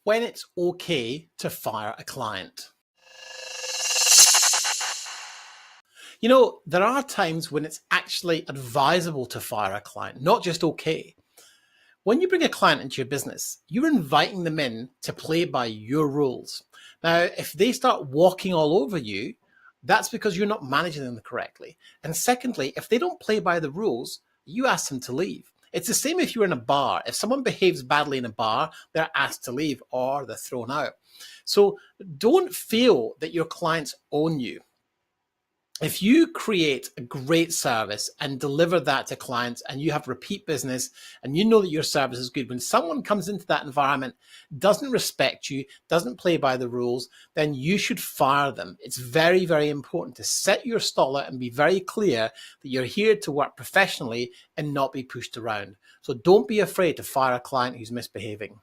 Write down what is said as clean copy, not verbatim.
when it's okay to fire a client. You know, there are times when it's actually advisable to fire a client, not just okay. When you bring a client into your business, you're inviting them in to play by your rules. Now, if they start walking all over you, that's because you're not managing them correctly. And secondly, if they don't play by the rules, you ask them to leave. It's the same if you're in a bar. If someone behaves badly in a bar, they're asked to leave or they're thrown out. So don't feel that your clients own you. If you create a great service and deliver that to clients and you have repeat business and you know that your service is good, when someone comes into that environment, doesn't respect you, doesn't play by the rules, then you should fire them. It's very, very important to set your stall out and be very clear that you're here to work professionally and not be pushed around. So don't be afraid to fire a client who's misbehaving.